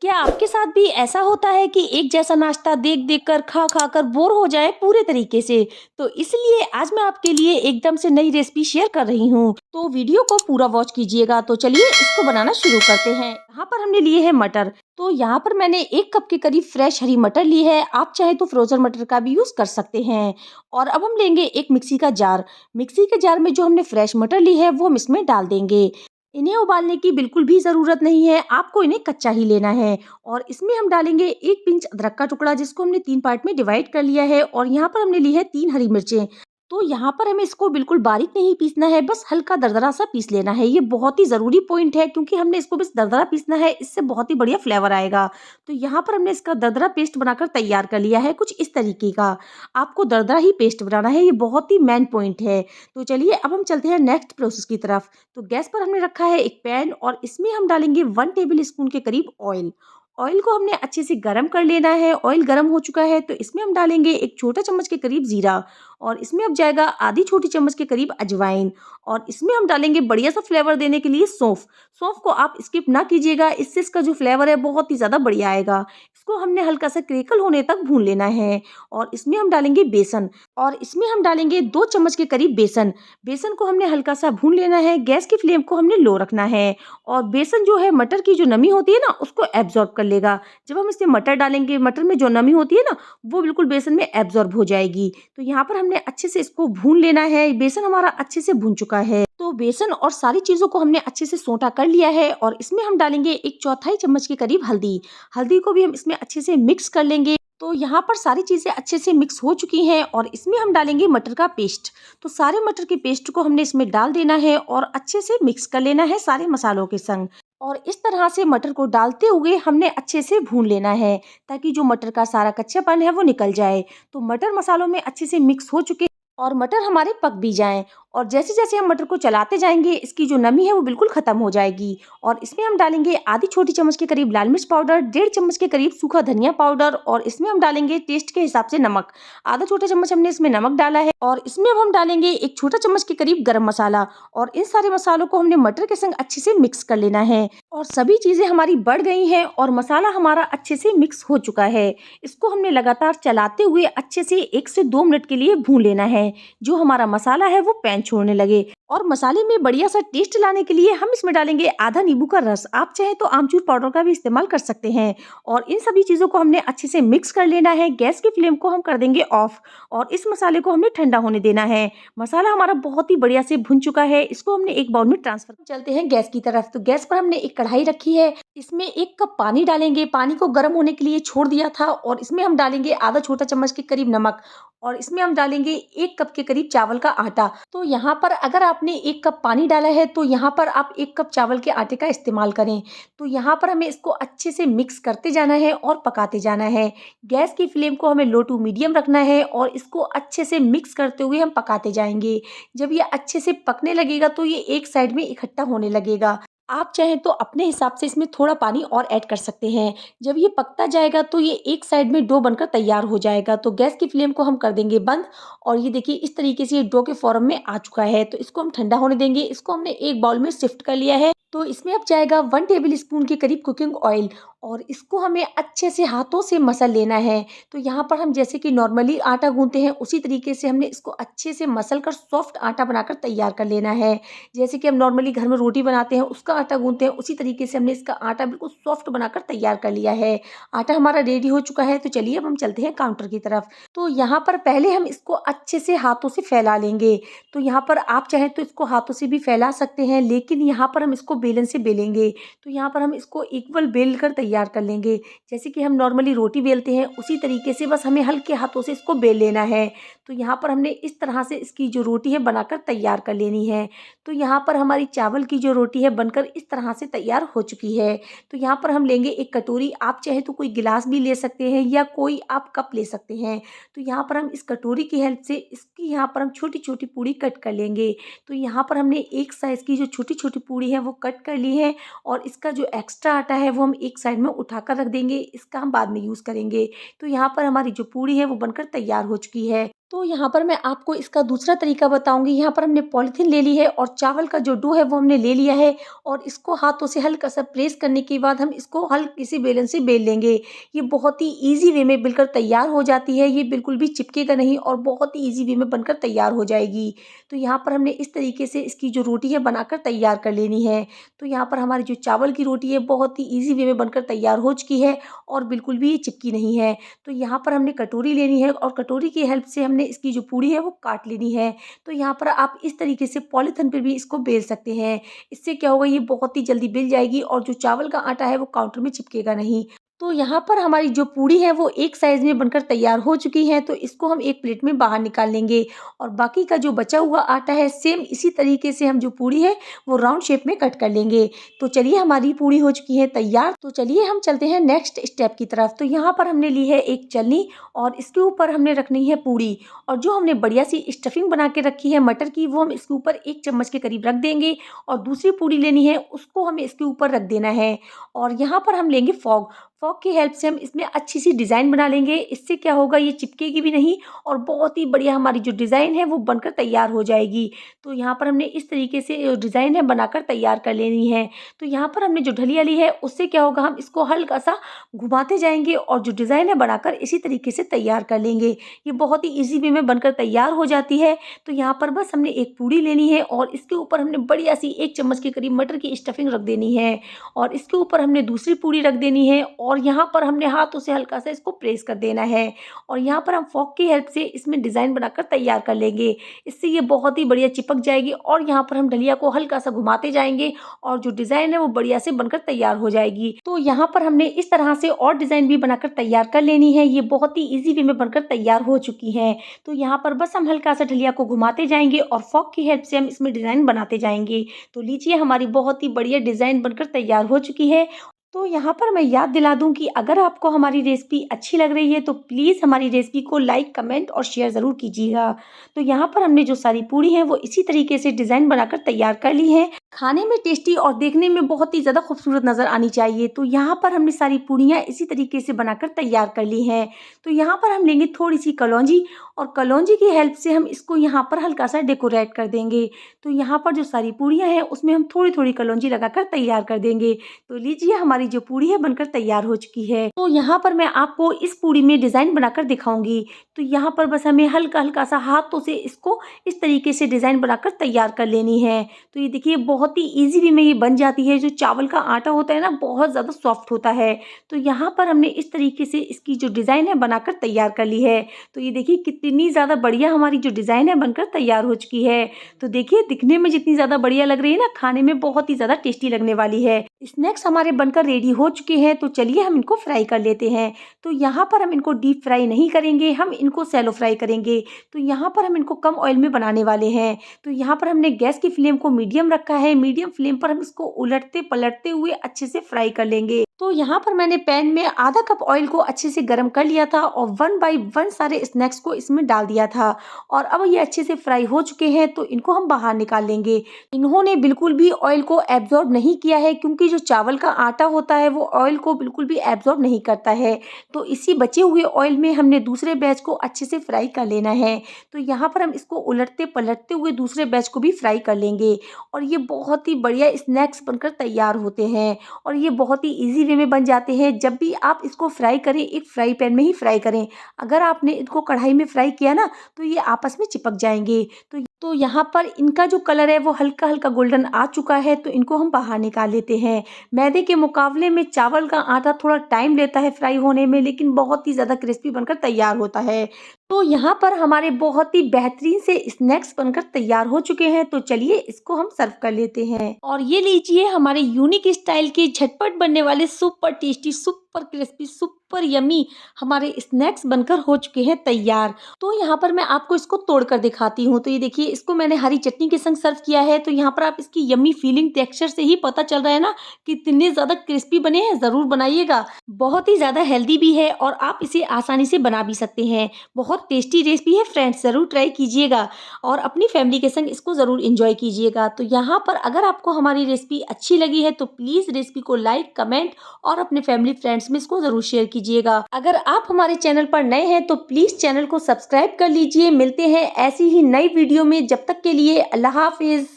क्या आपके साथ भी ऐसा होता है कि एक जैसा नाश्ता देख देख कर खा खा कर बोर हो जाए पूरे तरीके से? तो इसलिए आज मैं आपके लिए एकदम से नई रेसिपी शेयर कर रही हूँ, तो वीडियो को पूरा वॉच कीजिएगा। तो चलिए इसको बनाना शुरू करते हैं। यहाँ पर हमने लिए है मटर। तो यहाँ पर मैंने 1 कप के करीब फ्रेश हरी मटर ली है। आप चाहे तो फ्रोजन मटर का भी यूज कर सकते हैं। और अब हम लेंगे एक मिक्सी का जार। मिक्सी के जार में जो हमने फ्रेश मटर ली है वो हम इसमें डाल देंगे। इन्हें उबालने की बिल्कुल भी ज़रूरत नहीं है, आपको इन्हें कच्चा ही लेना है। और इसमें हम डालेंगे 1 पिंच अदरक का टुकड़ा, जिसको हमने 3 पार्ट में डिवाइड कर लिया है। और यहाँ पर हमने ली है 3 हरी मिर्चें। तो यहाँ पर हमें इसको बिल्कुल बारीक नहीं पीसना है, बस हल्का दरदरा सा पीस लेना है। ये बहुत ही ज़रूरी पॉइंट है, क्योंकि हमने इसको बस दरदरा पीसना है, इससे बहुत ही बढ़िया फ्लेवर आएगा। तो यहाँ पर हमने इसका दरदरा पेस्ट बनाकर तैयार कर लिया है, कुछ इस तरीके का। आपको दरदरा ही पेस्ट बनाना है, ये बहुत ही मेन पॉइंट है। तो चलिए अब हम चलते हैं नेक्स्ट प्रोसेस की तरफ। तो गैस पर हमने रखा है एक पैन, और इसमें हम डालेंगे 1 टेबल स्पून के करीब ऑयल। ऑयल को हमने अच्छे से गरम कर लेना है। ऑयल गरम हो चुका है तो इसमें हम डालेंगे 1 छोटा चम्मच के करीब जीरा। और इसमें अब जाएगा आधी छोटी चम्मच के करीब अजवाइन। और इसमें हम डालेंगे बढ़िया सा फ्लेवर देने के लिए सौंफ। सौंफ को आप स्किप ना कीजिएगा, इससे इसका जो फ्लेवर है बहुत ही ज़्यादा बढ़िया आएगा। इसको हमने हल्का सा क्रेकल होने तक भून लेना है। और इसमें हम डालेंगे बेसन। और इसमें हम डालेंगे 2 चम्मच के करीब बेसन। बेसन को हमने हल्का सा भून लेना है। गैस की फ्लेम को हमने लो रखना है। और बेसन जो है मटर की जो नमी होती है ना, उसको एब्जॉर्ब कर लेगा। जब हम इसमें मटर डालेंगे, मटर में जो नमी होती है ना, वो बिल्कुल बेसन में एब्जॉर्ब हो जाएगी। तो यहाँ पर हमने अच्छे से इसको भून लेना है। बेसन हमारा अच्छे से भून चुका है। तो बेसन और सारी चीज़ों को हमने अच्छे से सोटा कर लिया है। और इसमें हम डालेंगे 1/4 चम्मच के करीब हल्दी। हल्दी को भी हम इसमें अच्छे से मिक्स कर लेंगे। तो यहाँ पर सारी चीज़ें अच्छे से मिक्स हो चुकी हैं। और इसमें हम डालेंगे मटर का पेस्ट। तो सारे मटर के पेस्ट को हमने इसमें डाल देना है और अच्छे से मिक्स कर लेना है सारे मसालों के संग। और इस तरह से मटर को डालते हुए हमने अच्छे से भून लेना है, ताकि जो मटर का सारा कच्चापन है वो निकल जाए। तो मटर मसालों में अच्छे से मिक्स हो चुके और मटर हमारे पक भी जाएं। और जैसे जैसे हम मटर को चलाते जाएंगे, इसकी जो नमी है वो बिल्कुल खत्म हो जाएगी। और इसमें हम डालेंगे आधी छोटी चम्मच के करीब लाल मिर्च पाउडर, 1.5 चम्मच के करीब सूखा धनिया पाउडर। और इसमें हम डालेंगे टेस्ट के हिसाब से नमक। आधा छोटा चम्मच हमने इसमें नमक डाला है। और इसमें अब हम डालेंगे 1 छोटा चम्मच के करीब गरम मसाला। और इन सारे मसालों को हमने मटर के संग अच्छे से मिक्स कर लेना है। और सभी चीजें हमारी बढ़ गई हैं और मसाला हमारा अच्छे से मिक्स हो चुका है। इसको हमने लगातार चलाते हुए अच्छे से 1 से 2 मिनट के लिए भून लेना है, जो हमारा मसाला है वो पैन छोड़ने लगे। और मसाले में बढ़िया सा टेस्ट लाने के लिए हम इसमें डालेंगे आधा नींबू का रस। आप चाहे तो आमचूर पाउडर का भी इस्तेमाल कर सकते हैं। और इन सभी चीजों को हमने अच्छे से मिक्स कर लेना है। गैस की फ्लेम को हम कर देंगे ऑफ। और इस मसाले को हमने ठंडा होने देना है। मसाला हमारा बहुत ही बढ़िया से भुन चुका है। इसको हमने एक बाउल में ट्रांसफर चलते हैं गैस की तरफ। तो गैस पर हमने एक कढ़ाई रखी है। इसमें 1 कप पानी डालेंगे। पानी को गर्म होने के लिए छोड़ दिया था। और इसमें हम डालेंगे आधा छोटा चम्मच के करीब नमक। और इसमें हम डालेंगे 1 कप के करीब चावल का आटा। तो यहाँ पर अगर आपने 1 कप पानी डाला है, तो यहाँ पर आप 1 कप चावल के आटे का इस्तेमाल करें। तो यहाँ पर हमें इसको अच्छे से मिक्स करते जाना है और पकाते जाना है। गैस की फ्लेम को हमें लो टू मीडियम रखना है। और इसको अच्छे से मिक्स करते हुए हम पकाते जाएंगे। जब ये अच्छे से पकने लगेगा, तो ये एक साइड में इकट्ठा होने लगेगा। आप चाहें तो अपने हिसाब से इसमें थोड़ा पानी और ऐड कर सकते हैं। जब ये पकता जाएगा, तो ये एक साइड में डो बनकर तैयार हो जाएगा। तो गैस की फ्लेम को हम कर देंगे बंद। और ये देखिए इस तरीके से ये डो के फॉर्म में आ चुका है। तो इसको हम ठंडा होने देंगे। इसको हमने एक बाउल में शिफ्ट कर लिया है। तो इसमें अब जाएगा 1 टेबल स्पून के करीब कुकिंग ऑयल। और इसको हमें अच्छे से हाथों से मसल लेना है। तो यहाँ पर हम जैसे कि नॉर्मली आटा गूंथते हैं, उसी तरीके से हमने इसको अच्छे से मसल कर सॉफ्ट आटा बनाकर तैयार कर लेना है। जैसे कि हम नॉर्मली घर में रोटी बनाते हैं, उसका आटा गूंथते हैं, उसी तरीके से हमने इसका आटा बिल्कुल सॉफ्ट बनाकर तैयार कर लिया है। आटा हमारा रेडी हो चुका है। तो चलिए अब हम चलते हैं काउंटर की तरफ। तो यहाँ पर पहले हम इसको अच्छे से हाथों से फैला लेंगे। तो यहाँ पर आप चाहें तो इसको हाथों से भी फैला सकते हैं, लेकिन यहाँ पर हम इसको बेलन से बेलेंगे। तो यहाँ पर हम इसको इक्वल बेल कर तैयार कर लेंगे। जैसे कि हम नॉर्मली रोटी बेलते हैं, उसी तरीके से बस हमें हल्के हाथों से इसको बेल लेना है। तो यहाँ पर हमने इस तरह से इसकी जो रोटी है बनाकर तैयार कर लेनी है। तो यहाँ पर हमारी चावल की जो रोटी है बनकर इस तरह से तैयार हो चुकी है। तो यहाँ पर हम लेंगे एक कटोरी। आप चाहे तो कोई गिलास भी ले सकते हैं, या कोई आप कप ले सकते हैं। तो यहाँ पर हम इस कटोरी की हेल्प से इसकी यहाँ पर हम छोटी छोटी पूड़ी कट कर लेंगे। तो यहाँ पर हमने एक साइज़ की जो छोटी छोटी पूड़ी है वो कट कर ली है। और इसका जो एक्स्ट्रा आटा है वो हम एक साइड में उठाकर रख देंगे। इसका हम बाद में यूज़ करेंगे। तो यहाँ पर हमारी जो पूड़ी है वो बनकर तैयार हो चुकी है। तो यहाँ पर मैं आपको इसका दूसरा तरीका बताऊँगी। यहाँ पर हमने पॉलीथीन ले ली है और चावल का जो डो है वो हमने ले लिया है और इसको हाथों से हल्का-सा प्रेस करने के बाद हम इसको हल्की सी बेलन से बेल लेंगे। ये बहुत ही ईज़ी वे में बिलकर तैयार हो जाती है, ये बिल्कुल भी चिपकेगा नहीं और बहुत ही ईज़ी वे में बनकर तैयार हो जाएगी। तो यहाँ पर हमने इस तरीके से इसकी जो रोटी है बनाकर तैयार कर लेनी है। तो यहाँ पर हमारी जो चावल की रोटी है बहुत ही ईज़ी वे में बनकर तैयार हो चुकी है और बिल्कुल भी ये चिपकी नहीं है। तो यहाँ पर हमने कटोरी लेनी है और कटोरी की हेल्प से हमने इसकी जो पूड़ी है वो काट लेनी है। तो यहाँ पर आप इस तरीके से पॉलीथिन पे भी इसको बेल सकते हैं। इससे क्या होगा, ये बहुत ही जल्दी बेल जाएगी और जो चावल का आटा है वो काउंटर में चिपकेगा नहीं। तो यहाँ पर हमारी जो पूड़ी है वो एक साइज़ में बनकर तैयार हो चुकी है, तो इसको हम एक प्लेट में बाहर निकाल लेंगे और बाकी का जो बचा हुआ आटा है सेम इसी तरीके से हम जो पूड़ी है वो राउंड शेप में कट कर लेंगे। तो चलिए, हमारी पूड़ी हो चुकी है तैयार। तो चलिए हम चलते हैं नेक्स्ट स्टेप की तरफ। तो यहाँ पर हमने ली है एक छलनी और इसके ऊपर हमने रखनी है पूड़ी और जो हमने बढ़िया सी स्टफिंग बना के रखी है मटर की वो हम इसके ऊपर 1 चम्मच के करीब रख देंगे और दूसरी पूड़ी लेनी है उसको हमें इसके ऊपर रख देना है। और यहाँ पर हम लेंगे फॉग। फॉग की हेल्प से हम इसमें अच्छी सी डिज़ाइन बना लेंगे। इससे क्या होगा, ये चिपकेगी भी नहीं और बहुत ही बढ़िया हमारी जो डिज़ाइन है वो बनकर तैयार हो जाएगी। तो यहाँ पर हमने इस तरीके से जो डिज़ाइन है बनाकर तैयार कर लेनी है। तो यहाँ पर हमने जो ढलिया ली है उससे क्या होगा, हम इसको हल्का सा घुमाते जाएंगे और जो डिज़ाइन है बनाकर इसी तरीके से तैयार कर लेंगे। ये बहुत ही ईजी वे में बनकर तैयार हो जाती है। तो यहाँ पर बस हमने एक पूड़ी लेनी है और इसके ऊपर हमने बढ़िया सी 1 चम्मच के करीब मटर की स्टफिंग रख देनी है और इसके ऊपर हमने दूसरी पूड़ी रख देनी है और यहाँ पर हमने हाथों से हल्का सा इसको प्रेस कर देना है और यहाँ पर हम फॉक की हेल्प से इसमें डिज़ाइन बनाकर तैयार कर लेंगे। इससे ये बहुत ही बढ़िया चिपक जाएगी और यहाँ पर हम डलिया को हल्का सा घुमाते जाएंगे और जो डिज़ाइन है वो बढ़िया से बनकर तैयार हो जाएगी। तो यहाँ पर हमने इस तरह से और डिज़ाइन भी बनाकर तैयार कर लेनी है। ये बहुत ही ईजी वे में बनकर तैयार हो चुकी है। तो यहाँ पर बस हम हल्का सा डलिया को घुमाते जाएंगे और फॉक की हेल्प से हम इसमें डिज़ाइन बनाते जाएंगे। तो लीजिए, हमारी बहुत ही बढ़िया डिज़ाइन बनकर तैयार हो चुकी है। तो यहाँ पर मैं याद दिला दूं कि अगर आपको हमारी रेसिपी अच्छी लग रही है तो प्लीज़ हमारी रेसिपी को लाइक, कमेंट और शेयर ज़रूर कीजिएगा। तो यहाँ पर हमने जो सारी पूड़ी हैं वो इसी तरीके से डिज़ाइन बनाकर तैयार कर ली है। खाने में टेस्टी और देखने में बहुत ही ज़्यादा खूबसूरत नज़र आनी चाहिए। तो यहाँ पर हमने सारी पूड़ियाँ इसी तरीके से बनाकर तैयार कर ली हैं। तो यहाँ पर हम लेंगे थोड़ी सी कलौंजी और कलौंजी की हेल्प से हम इसको यहाँ पर हल्का सा डेकोरेट कर देंगे। तो यहाँ पर जो सारी पूड़ियाँ हैं उसमें हम थोड़ी थोड़ी कलौंजी लगाकर तैयार कर देंगे। तो लीजिए, हमारी जो पूड़ी है बनकर तैयार हो चुकी है। तो यहाँ पर मैं आपको इस पूड़ी में डिज़ाइन बनाकर दिखाऊंगी। तो यहाँ पर बस हमें हल्का हल्का सा हाथों से इसको इस तरीके से डिज़ाइन बनाकर तैयार कर लेनी है। तो ये देखिए, बहुत ही ईजी वे में ये बन जाती है। जो चावल का आटा होता है ना, बहुत ज़्यादा सॉफ्ट होता है। तो यहाँ पर हमने इस तरीके से इसकी जो डिज़ाइन है बनाकर तैयार कर ली है। तो ये देखिए, कितनी ज़्यादा बढ़िया हमारी जो डिज़ाइन है बनकर तैयार हो चुकी है। तो देखिए, दिखने में जितनी ज़्यादा बढ़िया लग रही है ना, खाने में बहुत ही ज़्यादा टेस्टी लगने वाली है। स्नैक्स हमारे बनकर रेडी हो चुके हैं। तो चलिए हम इनको फ्राई कर लेते हैं। तो यहाँ पर हम इनको डीप फ्राई नहीं करेंगे, हम इनको सैलो फ्राई करेंगे। तो यहाँ पर हम इनको कम ऑयल में बनाने वाले हैं। तो यहाँ पर हमने गैस की फ्लेम को मीडियम रखा है। मीडियम फ्लेम पर हम इसको उलटते पलटते हुए अच्छे से फ्राई कर लेंगे। तो यहाँ पर मैंने पैन में आधा कप ऑयल को अच्छे से गर्म कर लिया था और 1 बाय 1 सारे स्नैक्स को इसमें डाल दिया था और अब ये अच्छे से फ्राई हो चुके हैं। तो इनको हम बाहर निकाल लेंगे। इन्होंने बिल्कुल भी ऑयल को एब्जॉर्ब नहीं किया है, क्योंकि जो चावल का आटा होता है वो ऑयल को बिल्कुल भी एब्जॉर्ब नहीं करता है। तो इसी बचे हुए ऑयल में हमने दूसरे बैच को अच्छे से फ्राई कर लेना है। तो यहाँ पर हम इसको उलटते पलटते हुए दूसरे बैच को भी फ्राई कर लेंगे और ये बहुत ही बढ़िया स्नैक्स बनकर तैयार होते हैं और ये बहुत ही ईजी वे में बन जाते हैं। जब भी आप इसको फ्राई करें, एक फ्राई पैन में ही फ्राई करें। अगर आपने इनको कढ़ाई में फ्राई किया ना तो ये आपस में चिपक जाएंगे। तो यहाँ पर इनका जो कलर है वो हल्का हल्का गोल्डन आ चुका है। तो इनको हम बाहर निकाल लेते हैं। मैदे के मुकाबले में चावल का आटा थोड़ा टाइम लेता है फ्राई होने में, लेकिन बहुत ही ज़्यादा क्रिस्पी बनकर तैयार होता है। तो यहाँ पर हमारे बहुत ही बेहतरीन से स्नैक्स बनकर तैयार हो चुके हैं। तो चलिए इसको हम सर्व कर लेते हैं। और ये लीजिए, हमारे यूनिक स्टाइल के झटपट बनने वाले super tasty, super crispy, super yummy हमारे स्नैक्स बनकर हो चुके हैं तैयार। तो यहाँ पर मैं आपको इसको तोड़कर दिखाती हूँ। तो ये देखिए, इसको मैंने हरी चटनी के संग सर्व किया है। तो यहाँ पर आप इसकी यमी फीलिंग टेक्सचर से ही पता चल रहा है ना कि कितने ज़्यादा क्रिस्पी बने हैं। ज़रूर बनाइएगा, बहुत ही ज़्यादा हेल्दी भी है और आप इसे आसानी से बना भी सकते हैं। बहुत टेस्टी रेसिपी है फ्रेंड्स, ज़रूर ट्राई कीजिएगा और अपनी फैमिली के संग इसको ज़रूर एंजॉय कीजिएगा। तो यहाँ पर अगर आपको हमारी रेसिपी अच्छी लगी है तो प्लीज़ रेसिपी को लाइक, कमेंट और अपने फैमिली फ्रेंड्स में इसको ज़रूर शेयर कीजिए। कीजिएगा। अगर आप हमारे चैनल पर नए हैं तो प्लीज चैनल को सब्सक्राइब कर लीजिए। मिलते हैं ऐसी ही नई वीडियो में, जब तक के लिए अल्लाह हाफिज।